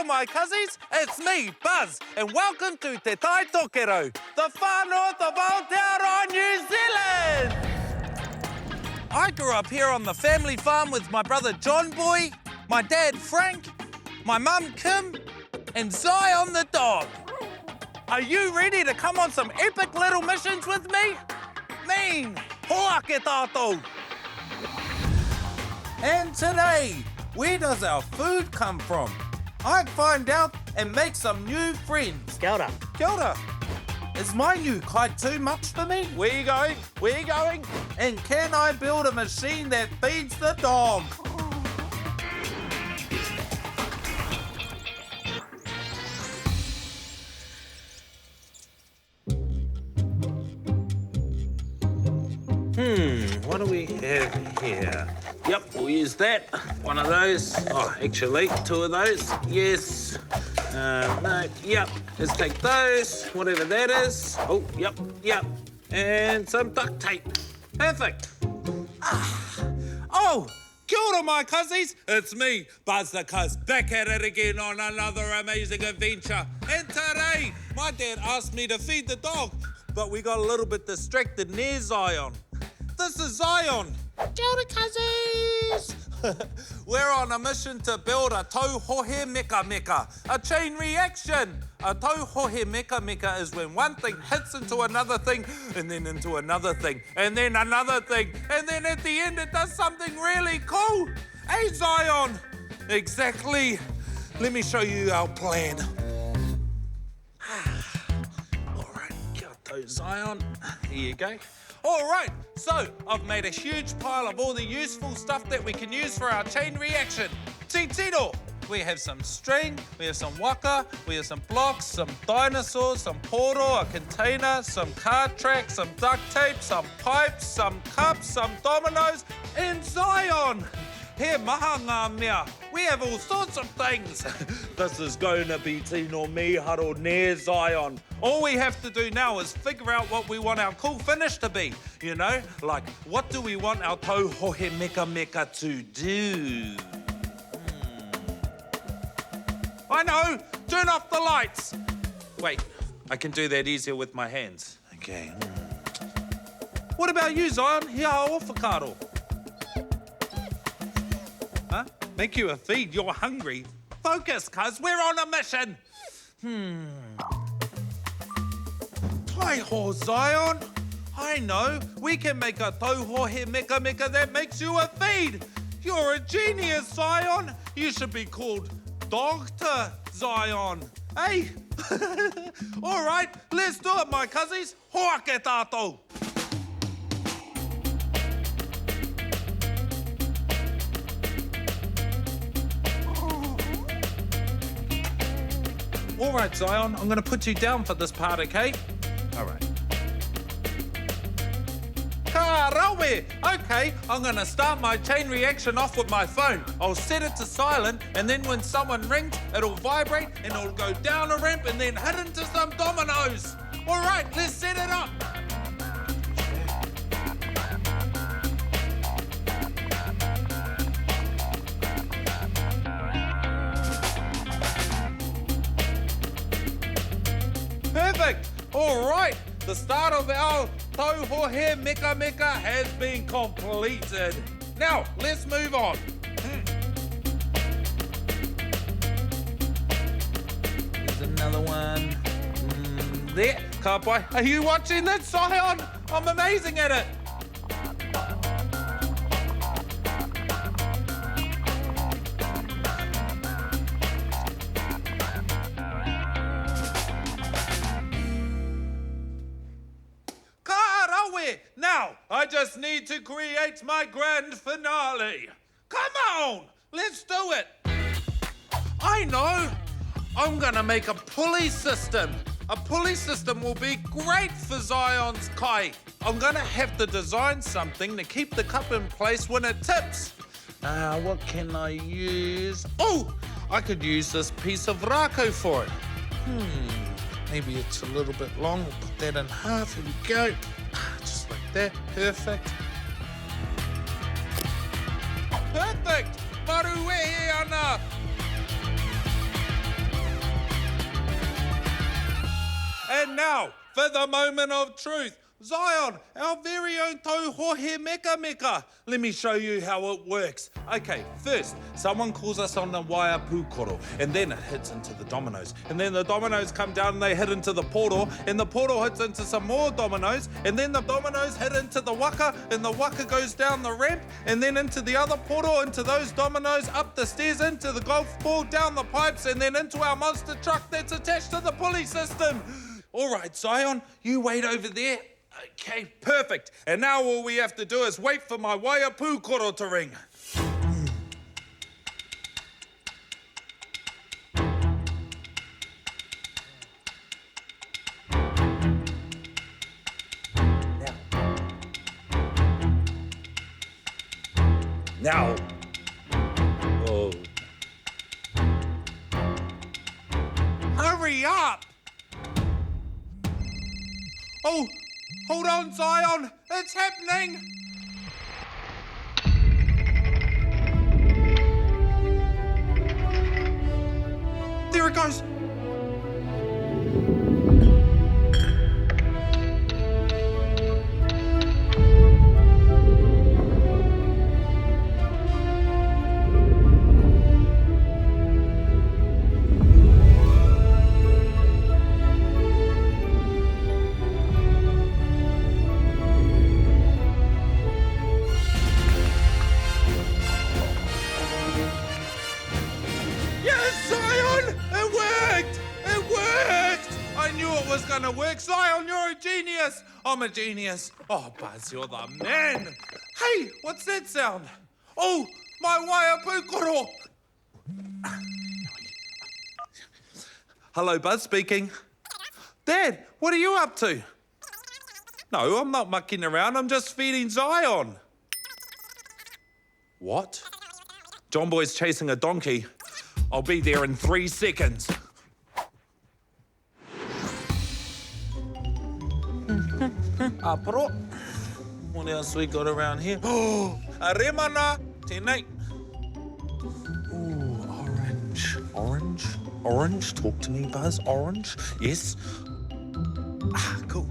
ora my cousins, it's me, Buzz, and welcome to Te Tai Tokerau, the far north of Aotearoa, New Zealand! I grew up here on the family farm with my brother John Boy, my dad Frank, my mum Kim, and Zion the dog. Are you ready to come on some epic little missions with me? Mean, hoa ke tātou! And today, where does our food come from? I'd find out and make some new friends. Kia ora. Kia ora. Is my new kite too much for me? Where you going? Where you going? And can I build a machine that feeds the dog? What do we have here? Yep, we'll use that. One of those. Oh, actually, two of those. Yes. No, yep. Let's take those, whatever that is. Oh, yep. And some duct tape. Perfect. Oh, kia ora, my cousins. It's me, Buzz the Cuz, back at it again on another amazing adventure. And today, my dad asked me to feed the dog, but we got a little bit distracted near Zion. This is Zion. Kia ora, cousins. We're on a mission to build a tauhohe meka meka, a chain reaction. A tauhohe meka meka is when one thing hits into another thing, and then into another thing, and then another thing, and then at the end it does something really cool. Hey, Zion. Exactly. Let me show you our plan. All right, kia tau, Zion. Here you go. All right, so I've made a huge pile of all the useful stuff that we can use for our chain reaction. Titiro. We have some string, we have some waka, we have some blocks, some dinosaurs, some poro, a container, some card tracks, some duct tape, some pipes, some cups, some dominoes, and Zion. Here, maha ngā mea. We have all sorts of things. This is going to be tino miharo near Zion. All we have to do now is figure out what we want our cool finish to be. You know, like what do we want our tauhohe meka meka to do? I know! Turn off the lights! Wait, I can do that easier with my hands. Okay. What about you, Zion? Hea whakaro. Huh? Make you a feed, you're hungry. Focus, cuz, we're on a mission! Taiho, Zion! I know, we can make a tauhohe meka meka that makes you a feed! You're a genius, Zion! You should be called Dr. Zion. Hey! All right, let's do it, my cousins. Hoa ke tātou. All right, Zion, I'm going to put you down for this part, okay? All right. Ka rawe! Okay, I'm going to start my chain reaction off with my phone. I'll set it to silent, and then when someone rings, it'll vibrate, and it'll go down a ramp, and then hit into some dominoes. All right, let's set it up. Perfect. All right, the start of our tauhohe meka meka has been completed. Now, let's move on. There's another one. There, Kapai. Are you watching this, Zion? I'm amazing at it. Now, I just need to create my grand finale. Come on, let's do it. I know. I'm gonna make a pulley system. A pulley system will be great for Zion's kai. I'm gonna have to design something to keep the cup in place when it tips. What can I use? Oh, I could use this piece of rako for it. Maybe it's a little bit long. We'll put that in half. Here we go. Just like that. Perfect. Perfect! Maruwehe ana! And now, for the moment of truth. Zion, our very own Tauhohe Meka Meka. Let me show you how it works. Okay, first, someone calls us on the wire pūkoro, and then it hits into the dominoes. And then the dominoes come down and they hit into the portal, and the portal hits into some more dominoes, and then the dominoes hit into the waka, and the waka goes down the ramp, and then into the other portal, into those dominoes, up the stairs, into the golf ball, down the pipes, and then into our monster truck that's attached to the pulley system. All right, Zion, you wait over there. Okay, perfect. And now all we have to do is wait for my wire pūkoro to ring. Now. Oh. Hurry up! Oh, hold on, Zion. It's happening. There it goes. Was gonna work. Zion, you're a genius. I'm a genius. Oh, Buzz, you're the man. Hey, what's that sound? Oh, my wire pūkoro. Hello, Buzz speaking. Dad, what are you up to? No, I'm not mucking around. I'm just feeding Zion. What? John Boy's chasing a donkey. I'll be there in 3 seconds. Apro. What else we got around here? Oh, aremana. Tēnei. Ooh, orange. Orange? Orange? Talk to me, Buzz. Orange? Yes. Ah, cool.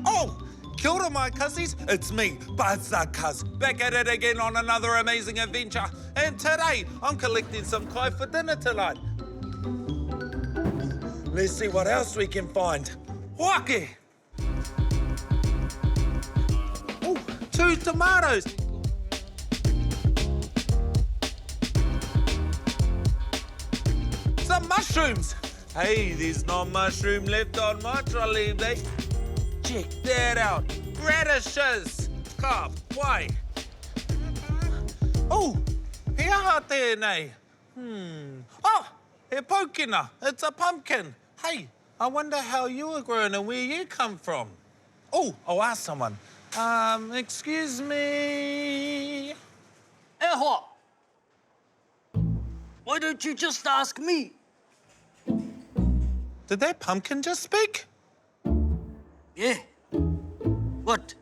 Oh, kia ora, my cussies. It's me, Buzz the Cuz, back at it again on another amazing adventure. And today, I'm collecting some kai for dinner tonight. Let's see what else we can find. Wake! 2 tomatoes. Some mushrooms. Hey, there's no mushroom left on my trolley, mate. Check that out. Radishes. Ka wai. Oh, he aha tēnei. Oh, he pokina. It's a pumpkin. Hey, I wonder how you were grown and where you come from. Oh, I'll ask someone. Excuse me. Eho! Why don't you just ask me? Did that pumpkin just speak? Yeah. What?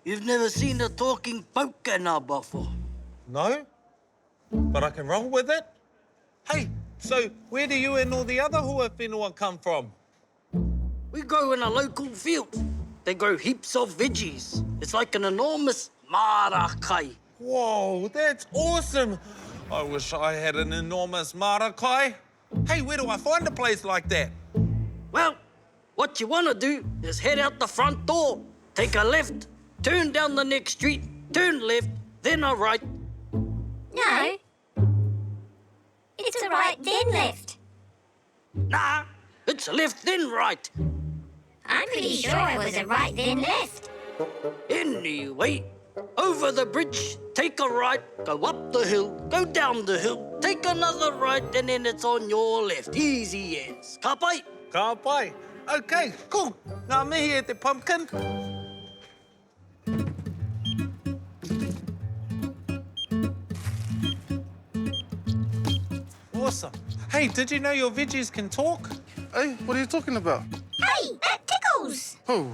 You've never seen a talking pumpkin before? No, but I can roll with it. Hey, so where do you and all the other hua whenua come from? We grow in a local field. They grow heaps of veggies. It's like an enormous marakai. Whoa, that's awesome. I wish I had an enormous marakai. Hey, where do I find a place like that? Well, what you want to do is head out the front door, take a left, turn down the next street, turn left, then a right. No. It's a right, then left. Nah, it's a left, then right. I'm pretty sure it was a right, then left. Anyway, over the bridge, take a right, go up the hill, go down the hill, take another right, and then it's on your left. Easy as. Ka pai? Ka pai. Okay, cool. Ngā mihi e te pumpkin. Awesome. Hey, did you know your veggies can talk? Hey, what are you talking about? Hey, that tickles! Holy.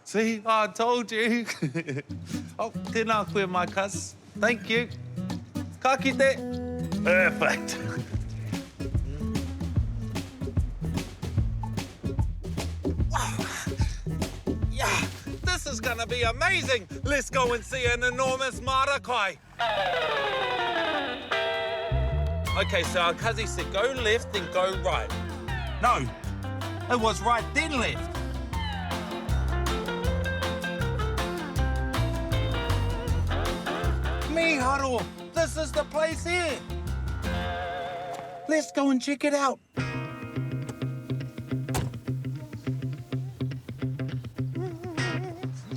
See, I told you. Oh, tēnā koe, my cuz. Thank you. Ka kite. Perfect. Wow. gonna be amazing. Let's go and see an enormous marakai. Okay, so our Kazi said go left, then go right. No, it was right, then left. Miharo, this is the place here. Let's go and check it out.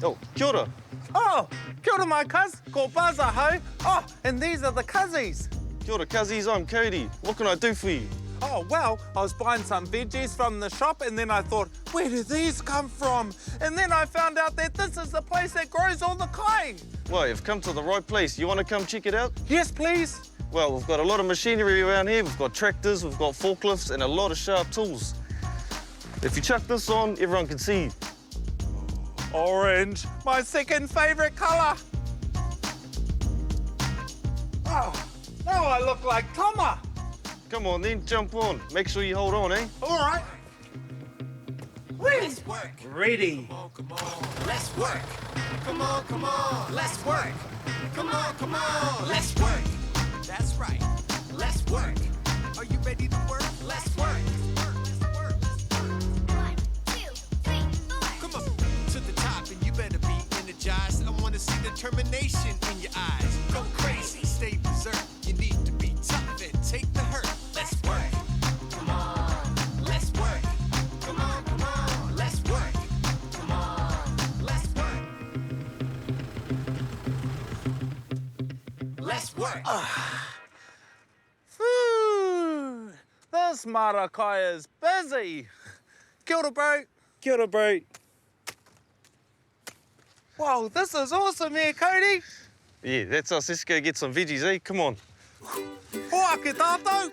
Oh, kia ora. Oh, kia ora my cuz, ko Baza ho. Oh, and these are the Kuzzies. Kia ora, Kuzzies. I'm Cody. What can I do for you? Oh, well, I was buying some veggies from the shop and then I thought, where do these come from? And then I found out that this is the place that grows all the kai. Well, you've come to the right place. You want to come check it out? Yes, please. Well, we've got a lot of machinery around here. We've got tractors, we've got forklifts, and a lot of sharp tools. If you chuck this on, everyone can see you. Orange, my second favourite colour. Oh, now I look like Toma. Come on then, jump on. Make sure you hold on, eh? All right. Let's work. Ready. Come on, let's work. Come on, let's work. Come on, let's work. That's right. Let's work. Are you ready to work? Let's work. Let's work. 1, 2, 3, 4. Come up to the top and you better be energized. I want to see determination in your eyes. Go crazy, stay berserk. You need to be tough and take the hurt. Let's work. Come on, let's work. Come on, let's work. Come on, let's work. Let's work. Phew, this marakai is busy. Kia ora, bro. Kia ora, bro. Wow, this is awesome here, Cody. Yeah, that's us. Let's go get some veggies, eh? Come on. Hoa ke tātou.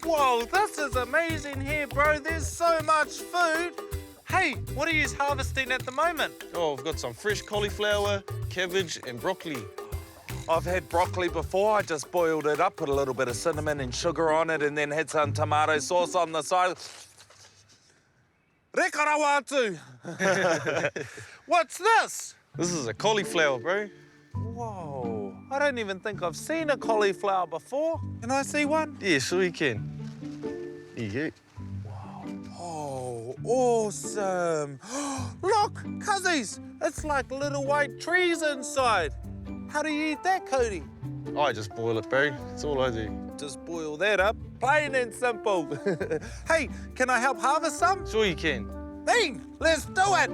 Whoa, this is amazing here, bro. There's so much food. Hey, what are you harvesting at the moment? Oh, we've got some fresh cauliflower, cabbage, and broccoli. I've had broccoli before. I just boiled it up, put a little bit of cinnamon and sugar on it, and then had some tomato sauce on the side. Rekarawatu. What's this? This is a cauliflower, bro. Whoa, I don't even think I've seen a cauliflower before. Can I see one? Yeah, sure you can. Here you go. Oh, awesome. Look, Kuzzies, it's like little white trees inside. How do you eat that, Cody? I just boil it, bro. That's all I do. Just boil that up, plain and simple. Hey, can I help harvest some? Sure you can. Then, let's do it.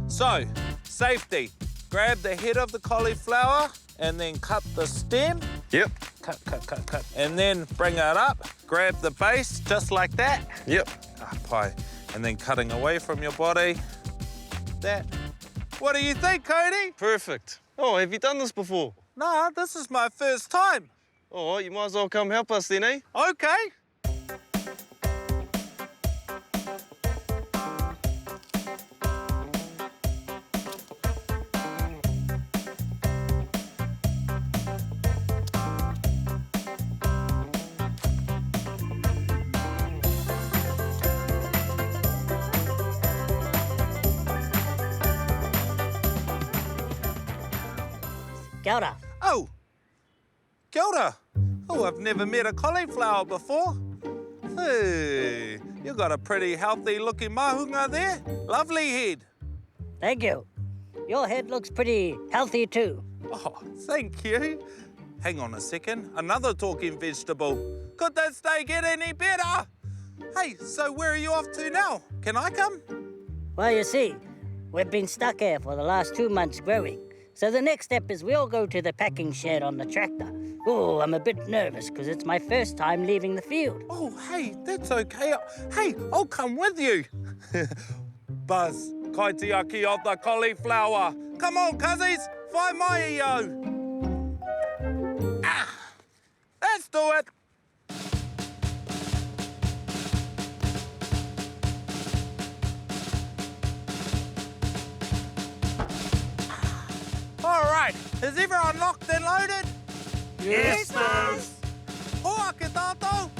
So, safety. Grab the head of the cauliflower and then cut the stem. Yep. Cut. And then bring it up, grab the base just like that. Yep. Pie. And then cutting away from your body. That. What do you think, Cody? Perfect. Oh, have you done this before? Nah, this is my first time. All right, you might as well come help us then, eh? Okay. Kia ora. Oh, kia ora. Oh, I've never met a cauliflower before. Hey, you got a pretty healthy looking mahunga there. Lovely head. Thank you. Your head looks pretty healthy too. Oh, thank you. Hang on a second. Another talking vegetable. Could this day get any better? Hey, so where are you off to now? Can I come? Well, you see, we've been stuck here for the last 2 months growing. So the next step is we'll go to the packing shed on the tractor. Oh, I'm a bit nervous because it's my first time leaving the field. Oh, hey, that's okay. Hey, I'll come with you. Buzz, kaitiaki of the cauliflower. Come on, Kuzzies, whai mai o. Ah, let's do it. All right, is everyone locked and loaded? Yes, Buzz. Ake tātou!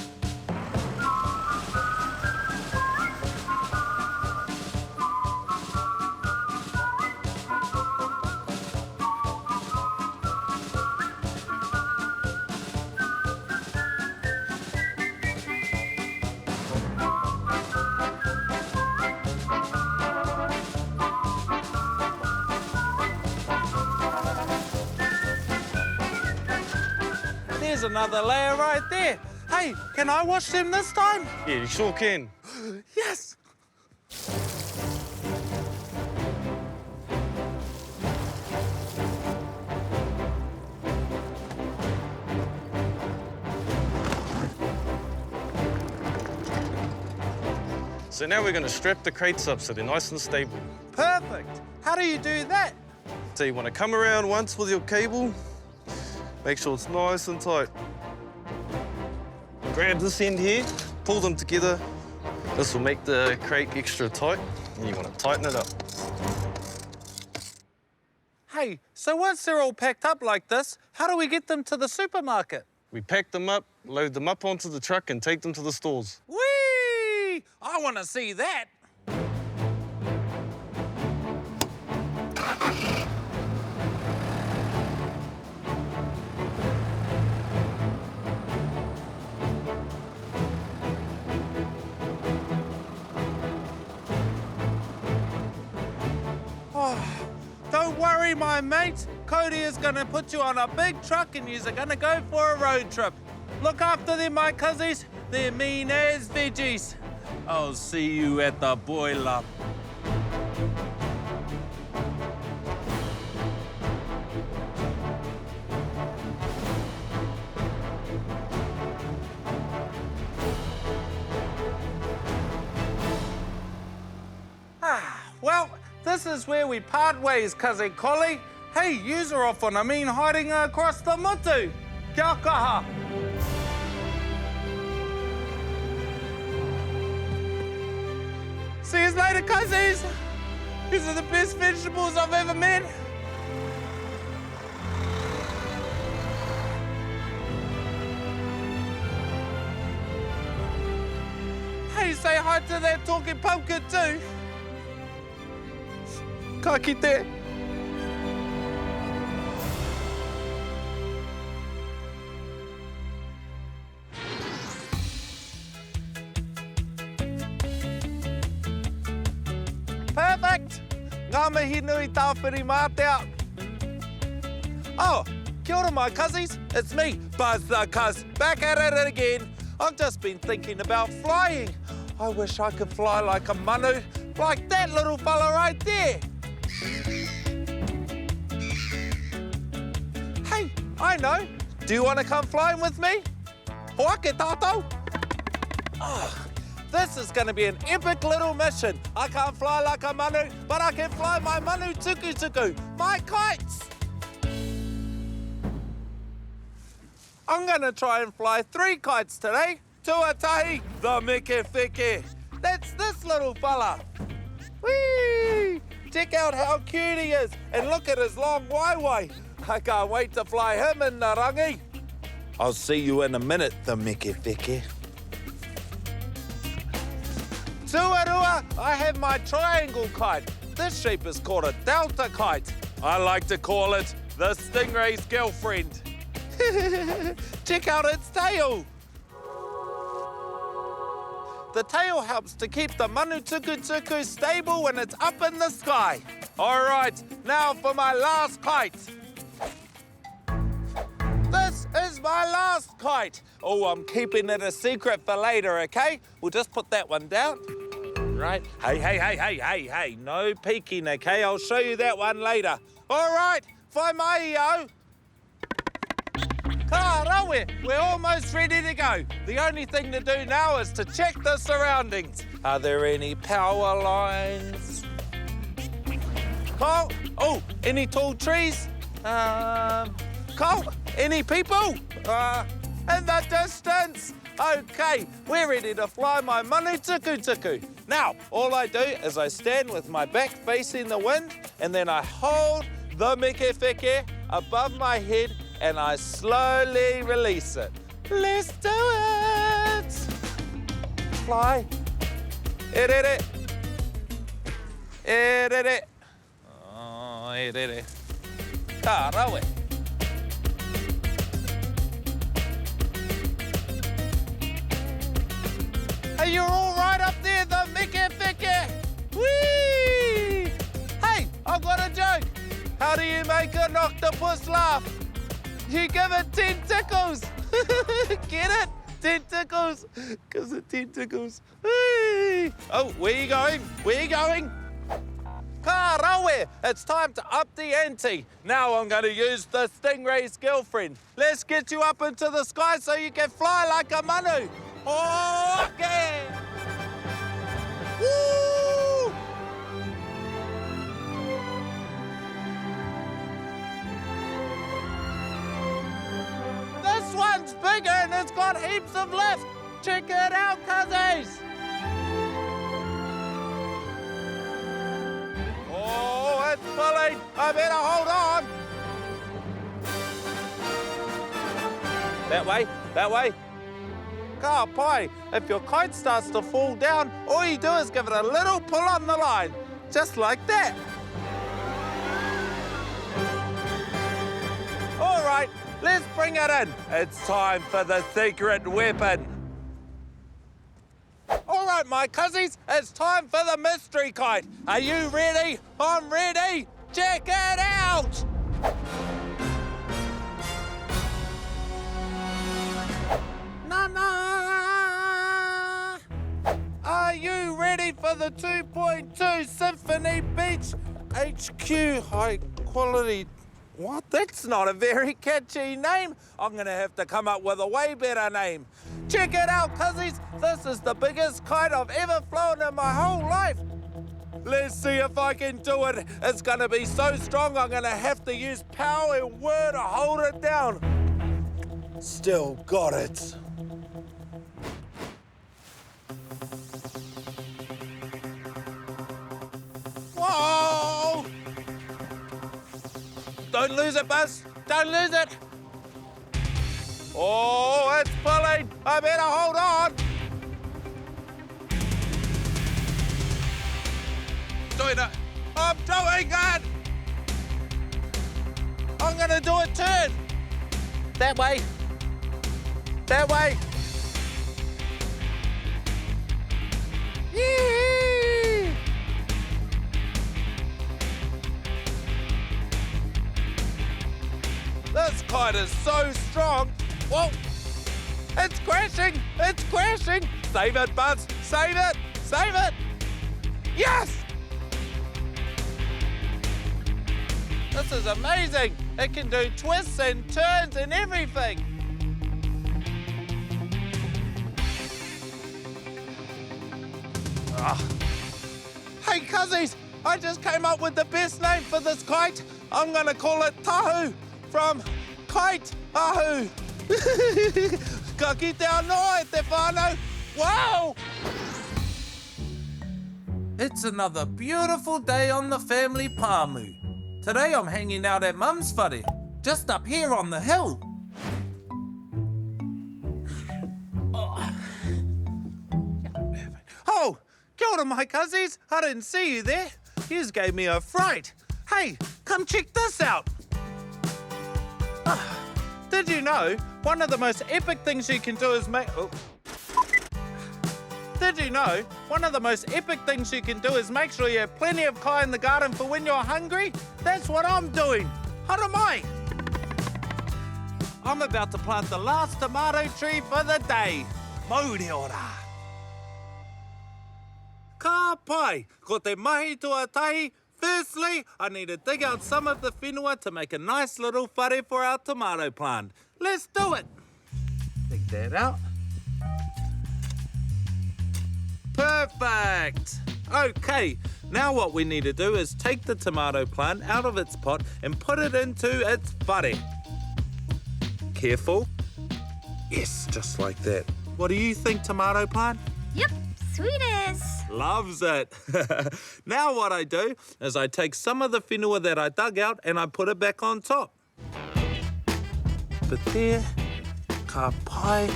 There's another layer right there. Hey, can I wash them this time? Yeah, you sure can. Yes. So now we're going to strap the crates up so they're nice and stable. Perfect. How do you do that? So you want to come around once with your cable, make sure it's nice and tight. Grab this end here, pull them together. This will make the crate extra tight, and you want to tighten it up. Hey, so once they're all packed up like this, how do we get them to the supermarket? We pack them up, load them up onto the truck, and take them to the stores. Whee! I want to see that. Don't worry, my mate. Cody is going to put you on a big truck and you're going to go for a road trip. Look after them, my cuzzies. They're mean as veggies. I'll see you at the boiler. Well, this is where we part ways, Cousin Collie. Hey, yous are off on a mean hiding across the mutu. Kia kaha. See you later, cousins. These are the best vegetables I've ever met. Hey, say hi to that talking pumpkin too. Ka kite. Perfect! Ngā mihi nui tāwhiri mātea. Oh, kia ora my cuzzies. It's me, Buzz the Cuz, back at it again. I've just been thinking about flying. I wish I could fly like a manu, like that little fella right there. Hey, I know. Do you want to come flying with me? Hoake tātou? Oh, this is going to be an epic little mission. I can't fly like a manu, but I can fly my manu tuku tuku, my kites. I'm going to try and fly 3 kites today. Tuatahi, the Meke Feke. That's this little fella. Whee! Check out how cute he is, and look at his long waiwai. I can't wait to fly him in the rangi. I'll see you in a minute, the Meke Feke. Tuarua, I have my triangle kite. This shape is called a delta kite. I like to call it the stingray's girlfriend. Check out its tail. The tail helps to keep the manu tuku tuku stable when it's up in the sky. All right, now for my last kite. This is my last kite. Oh, I'm keeping it a secret for later, okay? We'll just put that one down. Right. Hey, no peeking, okay? I'll show you that one later. All right, whai mai o. Ka rawe, we're almost ready to go. The only thing to do now is to check the surroundings. Are there any power lines? Cole? Oh, any tall trees? Cole, any people? In the distance. Okay, we're ready to fly my manu tuku tuku. Now, all I do is I stand with my back facing the wind, and then I hold the Meke Feke above my head and I slowly release it. Let's do it! Fly. Erere. Erere. Oh, erere. Ka rawe. Hey, you're all right up there, the Mickey Ficky. Whee! Hey, I've got a joke. How do you make an octopus laugh? You give it 10 tickles. Get it? 10 tickles. Because of 10 tickles. Whee! Oh, where you going? Where you going? Ka rawe. It's time to up the ante. Now I'm going to use the Stingray's girlfriend. Let's get you up into the sky so you can fly like a manu. Okay. Woo! This one's bigger and it's got heaps of lift. Check it out, cuzzies. Oh, it's pulling. I better hold on. That way, that way. Ka pai, if your kite starts to fall down, all you do is give it a little pull on the line, just like that. All right, let's bring it in. It's time for the secret weapon. All right, my cuzzies, it's time for the mystery kite. Are you ready? I'm ready. Check it out. Are you ready for the 2.2 Symphony Beach HQ high quality? What? That's not a very catchy name. I'm gonna have to come up with a way better name. Check it out, cuzzies. This is the biggest kite I've ever flown in my whole life. Let's see if I can do it. It's gonna be so strong, I'm gonna have to use power and word to hold it down. Still got it. Whoa! Don't lose it, Buzz. Don't lose it. Oh, it's pulling. I better hold on. Doing it. I'm doing it. I'm going to do a turn. That way. That way. Yee! This kite is so strong. Whoa! It's crashing! It's crashing! Save it, Buzz! Save it! Save it! Yes! This is amazing! It can do twists and turns and everything! Ah. Hey, cuzzies! I just came up with the best name for this kite. I'm gonna call it Tahu from Kite Ahu. Ka kite anō e te whānau. Wow! It's another beautiful day on the family pāmu. Today I'm hanging out at Mum's whare, just up here on the hill. Oh, kia ora, my cuzzies. I didn't see you there. You just gave me a fright. Hey, come check this out. Did you know one of the most epic things you can do is make... Oh. Did you know one of the most epic things you can do is make sure you have plenty of kai in the garden for when you're hungry? That's what I'm doing. Haramai. I'm about to plant the last tomato tree for the day. Mauri ora. Ka pai, ko te mahi tuatahi. Firstly, I need to dig out some of the whenua to make a nice little whare for our tomato plant. Let's do it. Dig that out. Perfect. Okay, now what we need to do is take the tomato plant out of its pot and put it into its whare. Careful. Yes, just like that. What do you think, tomato plant? Yep, sweet as. Loves it. Now what I do is I take some of the whenua that I dug out and I put it back on top. But there, ka pai.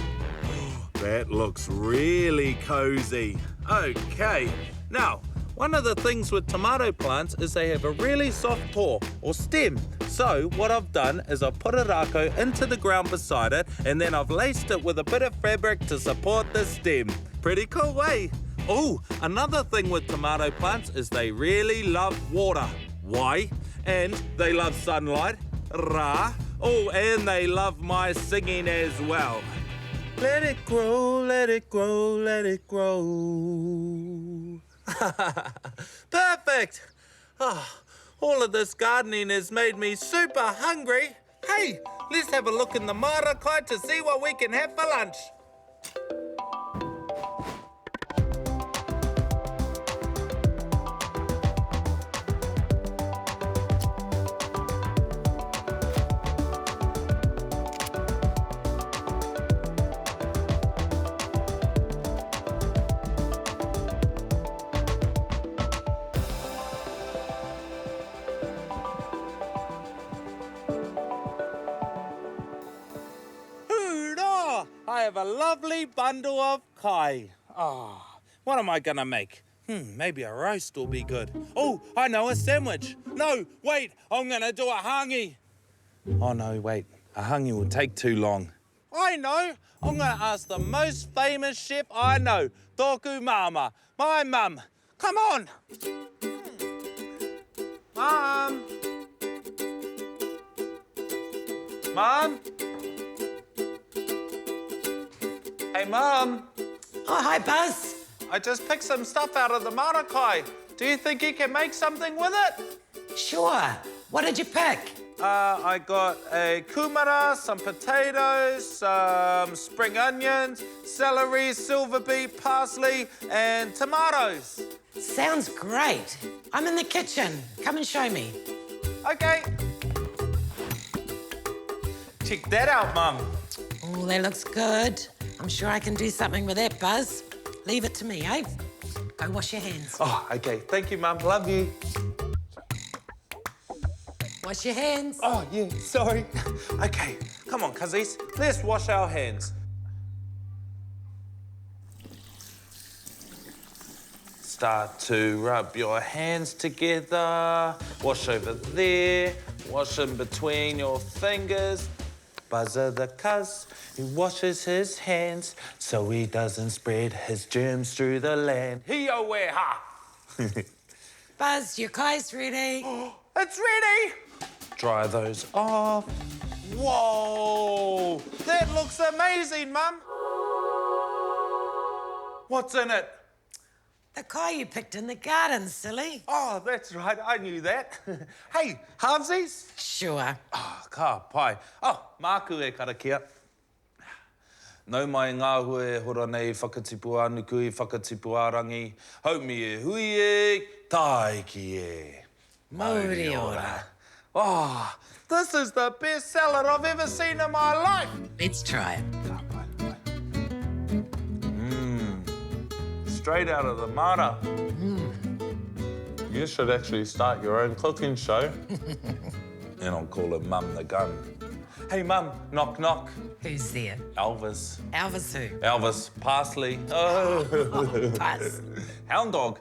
That looks really cozy. Okay, now, one of the things with tomato plants is they have a really soft core or stem. So what I've done is I've put a rako into the ground beside it and then I've laced it with a bit of fabric to support the stem. Pretty cool, eh? Oh, another thing with tomato plants is they really love water. Why? And they love sunlight. Ra. Oh, and they love my singing as well. Let it grow, let it grow, let it grow. Perfect! Oh, all of this gardening has made me super hungry. Hey, let's have a look in the marakai to see what we can have for lunch. I have a lovely bundle of kai. Oh, what am I gonna make? Maybe a roast will be good. Oh, I know, a sandwich. No, wait, I'm gonna do a hangi. Oh no, wait, a hangi will take too long. I know, I'm gonna ask the most famous chef I know, Tōku Mama, my mum. Come on. Mum. Mum. Hey, Mum. Oh, hi, Buzz. I just picked some stuff out of the marakai. Do you think you can make something with it? Sure. What did you pick? I got a kumara, some potatoes, some spring onions, celery, silver beet, parsley, and tomatoes. Sounds great. I'm in the kitchen. Come and show me. Okay. Check that out, Mum. Oh, that looks good. I'm sure I can do something with that, Buzz. Leave it to me, eh? Go wash your hands. Oh, okay. Thank you, Mum. Love you. Wash your hands. Oh, yeah, sorry. Okay, come on, cuzzies. Let's wash our hands. Start to rub your hands together. Wash over there. Wash in between your fingers. Buzzer the cuz, he washes his hands so he doesn't spread his germs through the land. Hi-yo-ware-ha! Buzz, your kai's ready. It's ready! Dry those off. Whoa! That looks amazing, Mum. What's in it? The kai you picked in the garden, silly. Oh, that's right. I knew that. Hey, halvesies? Sure. Oh, ka pai. Oh, māku e karakia. Nau mai ngā hue hora nei whakatipu anuku i whakatipu ārangi. Haumi e hui e, taiki e. Mauri ora. Oh, this is the best salad I've ever seen in my life. Let's try it. Straight out of the mara. You should actually start your own cooking show. And I'll call it Mum the Gun. Hey, Mum, knock, knock. Who's there? Elvis. Elvis who? Elvis Parsley. Oh. Buzz. Hound dog.